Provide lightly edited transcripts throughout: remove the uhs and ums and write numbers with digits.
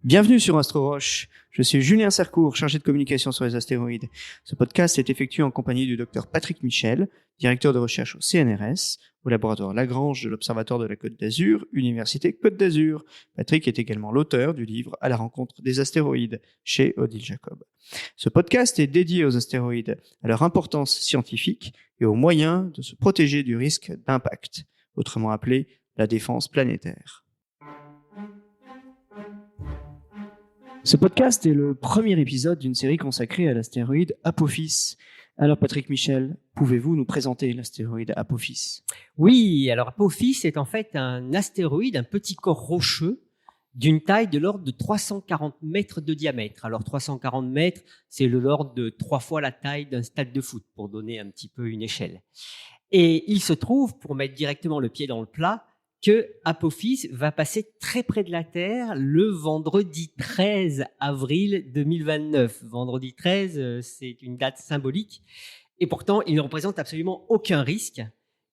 Bienvenue sur AstroRoche. Je suis Julien Sercourt, chargé de communication sur les astéroïdes. Ce podcast est effectué en compagnie du Dr Patrick Michel, directeur de recherche au CNRS, au laboratoire Lagrange de l'Observatoire de la Côte d'Azur, Université Côte d'Azur. Patrick est également l'auteur du livre À la rencontre des astéroïdes, chez Odile Jacob. Ce podcast est dédié aux astéroïdes, à leur importance scientifique et aux moyens de se protéger du risque d'impact, autrement appelé la défense planétaire. Ce podcast est le premier épisode d'une série consacrée à l'astéroïde Apophis. Alors Patrick Michel, pouvez-vous nous présenter l'astéroïde Apophis ? Oui, alors Apophis est en fait un astéroïde, un petit corps rocheux d'une taille de l'ordre de 340 mètres de diamètre. Alors 340 mètres, c'est de l'ordre de 3 fois la taille d'un stade de foot, pour donner un petit peu une échelle. Et il se trouve, pour mettre directement le pied dans le plat, que Apophis va passer très près de la Terre le vendredi 13 avril 2029. Vendredi 13, c'est une date symbolique. Et pourtant, il ne représente absolument aucun risque,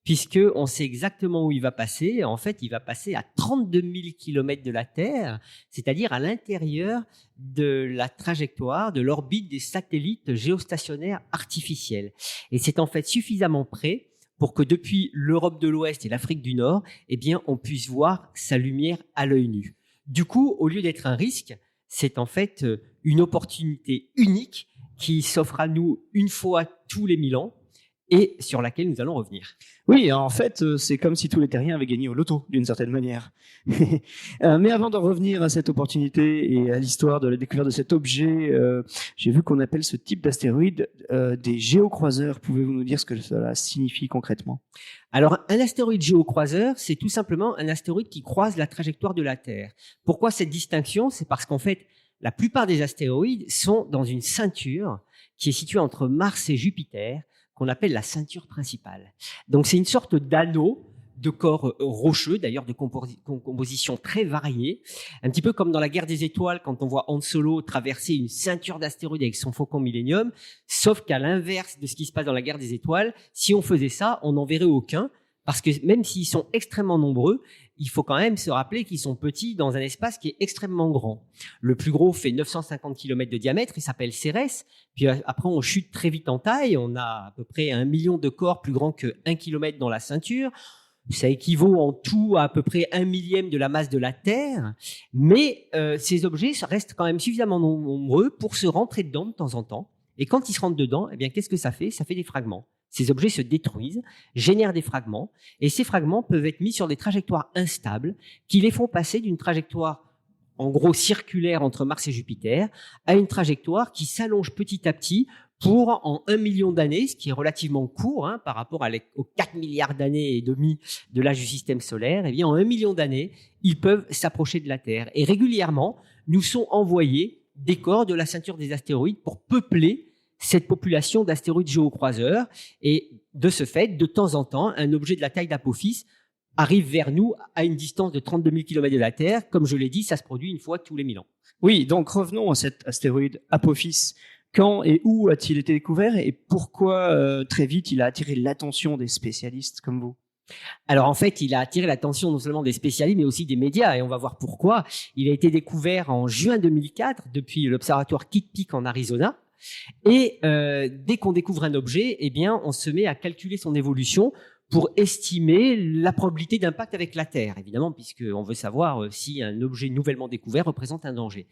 puisqu'on sait exactement où il va passer. En fait, il va passer à 32 000 km de la Terre, c'est-à-dire à l'intérieur de la trajectoire, de l'orbite des satellites géostationnaires artificiels. Et c'est en fait suffisamment près pour que depuis l'Europe de l'Ouest et l'Afrique du Nord, eh bien, on puisse voir sa lumière à l'œil nu. Du coup, au lieu d'être un risque, c'est en fait une opportunité unique qui s'offre à nous une fois tous les 1000 ans et sur laquelle nous allons revenir. Oui, en fait, c'est comme si tous les terriens avaient gagné au loto, d'une certaine manière. Mais avant de revenir à cette opportunité et à l'histoire de la découverte de cet objet, j'ai vu qu'on appelle ce type d'astéroïde des géocroiseurs. Pouvez-vous nous dire ce que cela signifie concrètement ? Alors, un astéroïde géocroiseur, c'est tout simplement un astéroïde qui croise la trajectoire de la Terre. Pourquoi cette distinction ? C'est parce qu'en fait, la plupart des astéroïdes sont dans une ceinture qui est située entre Mars et Jupiter, qu'on appelle la ceinture principale. Donc, c'est une sorte d'anneau de corps rocheux, d'ailleurs de composition très variée, un petit peu comme dans la guerre des étoiles, quand on voit Han Solo traverser une ceinture d'astéroïdes avec son Faucon Millennium, sauf qu'à l'inverse de ce qui se passe dans la guerre des étoiles, si on faisait ça, on n'en verrait aucun, parce que même s'ils sont extrêmement nombreux, il faut quand même se rappeler qu'ils sont petits dans un espace qui est extrêmement grand. Le plus gros fait 950 km de diamètre, il s'appelle Cérès. Puis après, on chute très vite en taille. On a à peu près 1 million de corps plus grands que 1 km dans la ceinture. Ça équivaut en tout à peu près 1/1000 de la masse de la Terre. Mais ces objets restent quand même suffisamment nombreux pour se rentrer dedans de temps en temps. Et quand ils se rentrent dedans, eh bien, qu'est-ce que ça fait ? Ça fait des fragments. Ces objets se détruisent, génèrent des fragments, et ces fragments peuvent être mis sur des trajectoires instables qui les font passer d'une trajectoire en gros circulaire entre Mars et Jupiter à une trajectoire qui s'allonge petit à petit pour, en 1 million d'années, ce qui est relativement court par rapport aux 4 milliards d'années et demi de l'âge du système solaire, eh bien, en 1 million d'années, ils peuvent s'approcher de la Terre. Et régulièrement, nous sont envoyés des corps de la ceinture des astéroïdes pour peupler cette population d'astéroïdes géocroiseurs. Et de ce fait, de temps en temps, un objet de la taille d'Apophis arrive vers nous à une distance de 32 000 km de la Terre. Comme je l'ai dit, ça se produit une fois tous les 1000 ans. Oui, donc revenons à cet astéroïde Apophis. Quand et où a-t-il été découvert et pourquoi très vite il a attiré l'attention des spécialistes comme vous ? Alors en fait, il a attiré l'attention non seulement des spécialistes, mais aussi des médias, et on va voir pourquoi. Il a été découvert en juin 2004 depuis l'observatoire Kitt Peak en Arizona. Et dès qu'on découvre un objet, eh bien, on se met à calculer son évolution pour estimer la probabilité d'impact avec la Terre, évidemment, puisqu'on veut savoir si un objet nouvellement découvert représente un danger.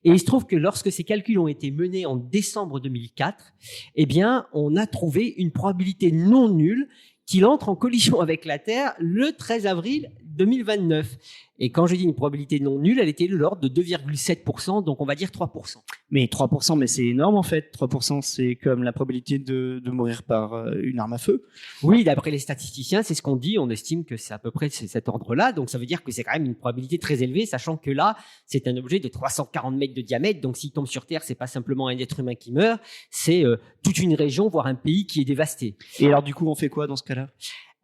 Et il se trouve que lorsque ces calculs ont été menés en décembre 2004, eh bien, on a trouvé une probabilité non nulle qu'il entre en collision avec la Terre le 13 avril 2029. Et quand je dis une probabilité non nulle, elle était de l'ordre de 2,7%, donc on va dire 3%. Mais 3%, mais c'est énorme en fait. 3%, c'est comme la probabilité de mourir par une arme à feu. Oui, d'après les statisticiens, c'est ce qu'on dit. On estime que c'est à peu près cet ordre-là. Donc ça veut dire que c'est quand même une probabilité très élevée, sachant que là, c'est un objet de 340 mètres de diamètre. Donc s'il tombe sur Terre, c'est pas simplement un être humain qui meurt, c'est toute une région, voire un pays qui est dévasté. Et alors du coup, on fait quoi dans ce cas-là ?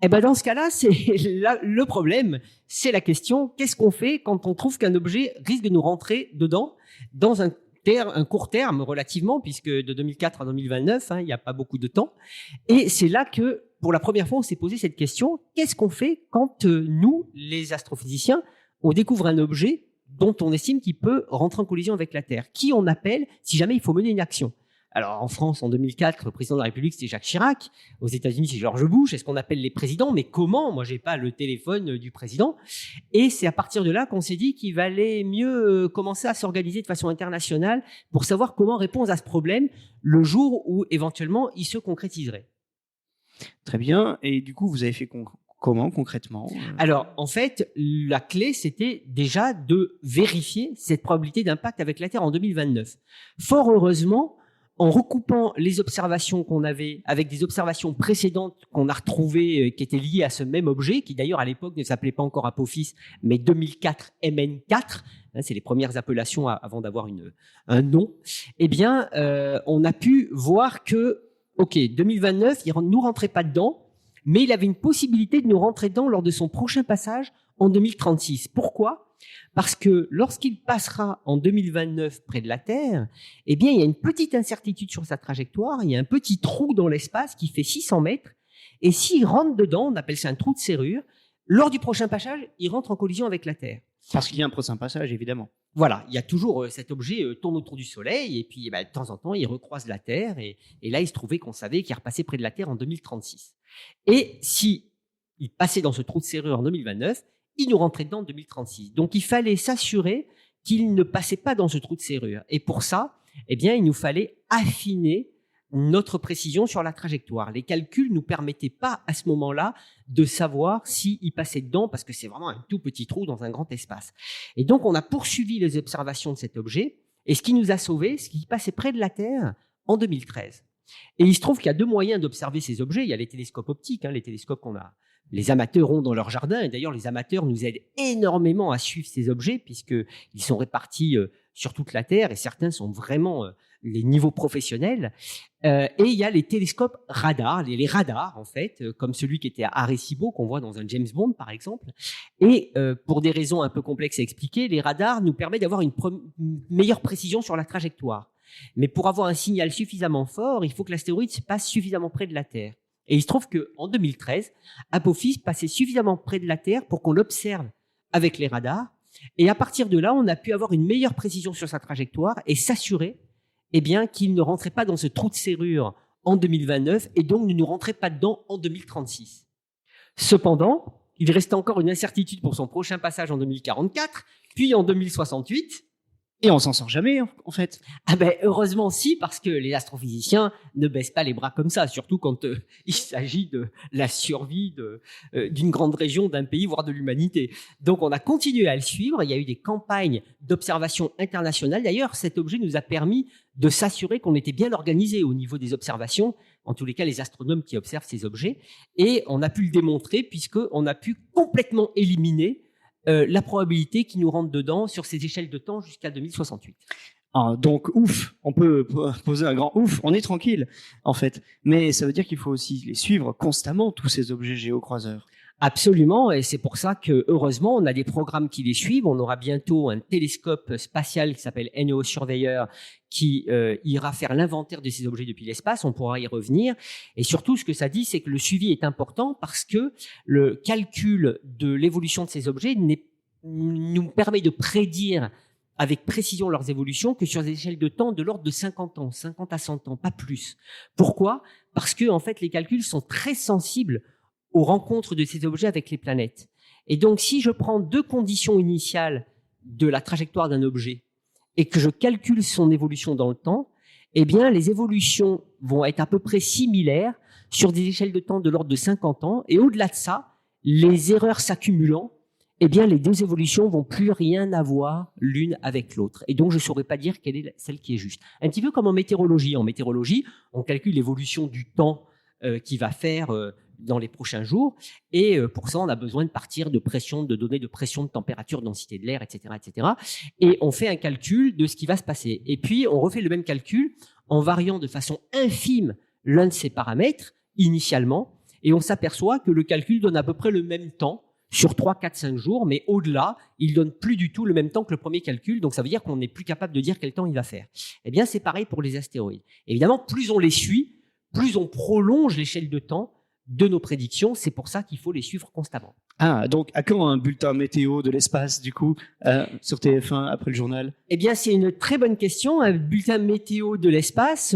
Eh ben dans ce cas-là, c'est le problème, c'est la question, qu'est-ce qu'on fait quand on trouve qu'un objet risque de nous rentrer dedans dans un un court terme relativement, puisque de 2004 à 2029, il n'y a pas beaucoup de temps. Et c'est là que, pour la première fois, on s'est posé cette question, qu'est-ce qu'on fait quand nous, les astrophysiciens, on découvre un objet dont on estime qu'il peut rentrer en collision avec la Terre? Qui on appelle si jamais il faut mener une action? Alors en France, en 2004, le président de la République, c'était Jacques Chirac. Aux États-Unis, c'est George Bush. Est-ce qu'on appelle les présidents? Mais comment? Moi, j'ai pas le téléphone du président. Et c'est à partir de là qu'on s'est dit qu'il valait mieux commencer à s'organiser de façon internationale pour savoir comment répondre à ce problème le jour où éventuellement il se concrétiserait. Très bien. Et du coup, vous avez fait comment concrètement? Alors, en fait, la clé, c'était déjà de vérifier cette probabilité d'impact avec la Terre en 2029. Fort heureusement, en recoupant les observations qu'on avait avec des observations précédentes qu'on a retrouvées qui étaient liées à ce même objet, qui d'ailleurs à l'époque ne s'appelait pas encore Apophis, mais 2004 MN4, c'est les premières appellations avant d'avoir un nom, eh bien, on a pu voir que, OK, 2029, il ne nous rentrait pas dedans, mais il avait une possibilité de nous rentrer dedans lors de son prochain passage en 2036. Pourquoi ? Parce que lorsqu'il passera en 2029 près de la Terre, eh bien, il y a une petite incertitude sur sa trajectoire, il y a un petit trou dans l'espace qui fait 600 mètres, et s'il rentre dedans, on appelle ça un trou de serrure, lors du prochain passage, il rentre en collision avec la Terre. Parce qu'il y a un prochain passage, évidemment. Voilà, il y a toujours cet objet tourne autour du Soleil, et puis de temps en temps, il recroise la Terre, et là, il se trouvait qu'on savait qu'il repassait près de la Terre en 2036. Et si il passait dans ce trou de serrure en 2029, il nous rentrait dedans en 2036. Donc, il fallait s'assurer qu'il ne passait pas dans ce trou de serrure. Et pour ça, eh bien, il nous fallait affiner notre précision sur la trajectoire. Les calculs ne nous permettaient pas, à ce moment-là, de savoir s'il passait dedans, parce que c'est vraiment un tout petit trou dans un grand espace. Et donc, on a poursuivi les observations de cet objet, et ce qui nous a sauvés, c'est qu'il passait près de la Terre en 2013. Et il se trouve qu'il y a deux moyens d'observer ces objets. Il y a les télescopes optiques, les télescopes les amateurs ont dans leur jardin, et d'ailleurs les amateurs nous aident énormément à suivre ces objets puisqu'ils sont répartis sur toute la Terre et certains sont vraiment les niveaux professionnels. Et il y a les télescopes radars, les radars en fait, comme celui qui était à Arecibo qu'on voit dans un James Bond par exemple. Et pour des raisons un peu complexes à expliquer, les radars nous permettent d'avoir une meilleure précision sur la trajectoire. Mais pour avoir un signal suffisamment fort, il faut que l'astéroïde se passe suffisamment près de la Terre. Et il se trouve qu'en 2013, Apophis passait suffisamment près de la Terre pour qu'on l'observe avec les radars. Et à partir de là, on a pu avoir une meilleure précision sur sa trajectoire et s'assurer qu'il ne rentrait pas dans ce trou de serrure en 2029 et donc ne nous rentrait pas dedans en 2036. Cependant, il restait encore une incertitude pour son prochain passage en 2044, puis en 2068. Et on s'en sort jamais, en fait. Heureusement si, parce que les astrophysiciens ne baissent pas les bras comme ça, surtout quand il s'agit de la survie d'une grande région, d'un pays, voire de l'humanité. Donc on a continué à le suivre, il y a eu des campagnes d'observation internationales. D'ailleurs, cet objet nous a permis de s'assurer qu'on était bien organisé au niveau des observations, en tous les cas les astronomes qui observent ces objets, et on a pu le démontrer puisqu'on a pu complètement éliminer la probabilité qu'ils nous rentrent dedans sur ces échelles de temps jusqu'à 2068. Donc, ouf, on peut poser un grand ouf, on est tranquille, en fait. Mais ça veut dire qu'il faut aussi les suivre constamment, tous ces objets géocroiseurs. Absolument, et c'est pour ça que, heureusement, on a des programmes qui les suivent. On aura bientôt un télescope spatial qui s'appelle NEO Surveyor qui ira faire l'inventaire de ces objets depuis l'espace. On pourra y revenir. Et surtout, ce que ça dit, c'est que le suivi est important parce que le calcul de l'évolution de ces objets nous permet de prédire avec précision leurs évolutions que sur des échelles de temps de l'ordre de 50 ans, 50 à 100 ans, pas plus. Pourquoi ? Parce que, en fait, les calculs sont très sensibles aux rencontres de ces objets avec les planètes. Et donc, si je prends deux conditions initiales de la trajectoire d'un objet et que je calcule son évolution dans le temps, eh bien, les évolutions vont être à peu près similaires sur des échelles de temps de l'ordre de 50 ans. Et au-delà de ça, les erreurs s'accumulant, eh bien, les deux évolutions vont plus rien avoir l'une avec l'autre. Et donc, je ne saurais pas dire quelle est celle qui est juste. Un petit peu comme en météorologie. En météorologie, on calcule l'évolution du temps qui va faire dans les prochains jours. Et pour ça, on a besoin de partir de pression, de données de pression, de température, de densité de l'air, etc., etc. Et on fait un calcul de ce qui va se passer. Et puis, on refait le même calcul en variant de façon infime l'un de ces paramètres initialement. Et on s'aperçoit que le calcul donne à peu près le même temps sur 3, 4, 5 jours, mais au-delà, il donne plus du tout le même temps que le premier calcul, donc ça veut dire qu'on n'est plus capable de dire quel temps il va faire. Eh bien, c'est pareil pour les astéroïdes. Évidemment, plus on les suit, plus on prolonge l'échelle de temps de nos prédictions. C'est pour ça qu'il faut les suivre constamment. Ah, donc à quand un bulletin météo de l'espace, du coup, sur TF1 après le journal? Eh bien, c'est une très bonne question. Un bulletin météo de l'espace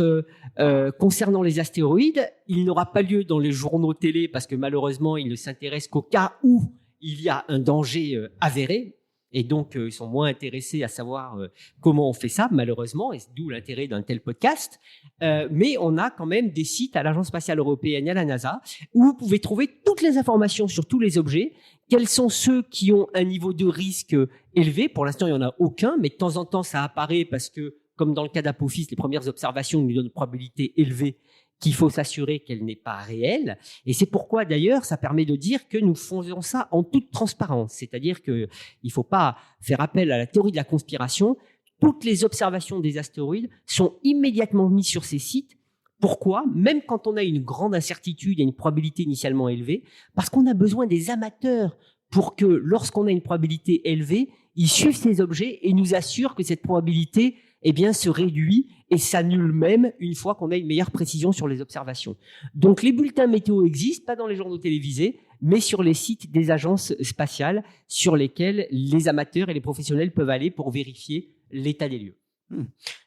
concernant les astéroïdes, il n'aura pas lieu dans les journaux télé parce que malheureusement, il ne s'intéresse qu'au cas où il y a un danger avéré. Et donc, ils sont moins intéressés à savoir comment on fait ça, malheureusement, et d'où l'intérêt d'un tel podcast. Mais on a quand même des sites à l'Agence spatiale européenne et à la NASA où vous pouvez trouver toutes les informations sur tous les objets. Quels sont ceux qui ont un niveau de risque élevé? Pour l'instant, il n'y en a aucun, mais de temps en temps, ça apparaît parce que, comme dans le cas d'Apophis, les premières observations nous donnent une probabilité élevée qu'il faut s'assurer qu'elle n'est pas réelle. Et c'est pourquoi, d'ailleurs, ça permet de dire que nous faisons ça en toute transparence. C'est-à-dire qu'il ne faut pas faire appel à la théorie de la conspiration. Toutes les observations des astéroïdes sont immédiatement mises sur ces sites. Pourquoi? Même quand on a une grande incertitude et une probabilité initialement élevée, parce qu'on a besoin des amateurs pour que, lorsqu'on a une probabilité élevée, ils suivent ces objets et nous assurent que cette probabilité se réduit et s'annule même une fois qu'on a une meilleure précision sur les observations. Donc les bulletins météo existent, pas dans les journaux télévisés, mais sur les sites des agences spatiales sur lesquels les amateurs et les professionnels peuvent aller pour vérifier l'état des lieux.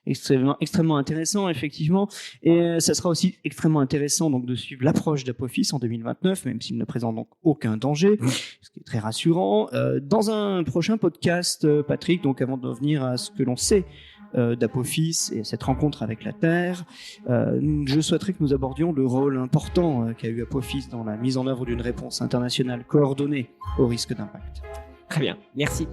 Extrêmement intéressant, effectivement. Et ça sera aussi extrêmement intéressant donc de suivre l'approche d'Apophis en 2029, même s'il ne présente donc aucun danger, ce qui est très rassurant. Dans un prochain podcast, Patrick, donc avant de revenir à ce que l'on sait d'Apophis et cette rencontre avec la Terre, je souhaiterais que nous abordions le rôle important qu'a eu Apophis dans la mise en œuvre d'une réponse internationale coordonnée au risque d'impact. Très bien, merci.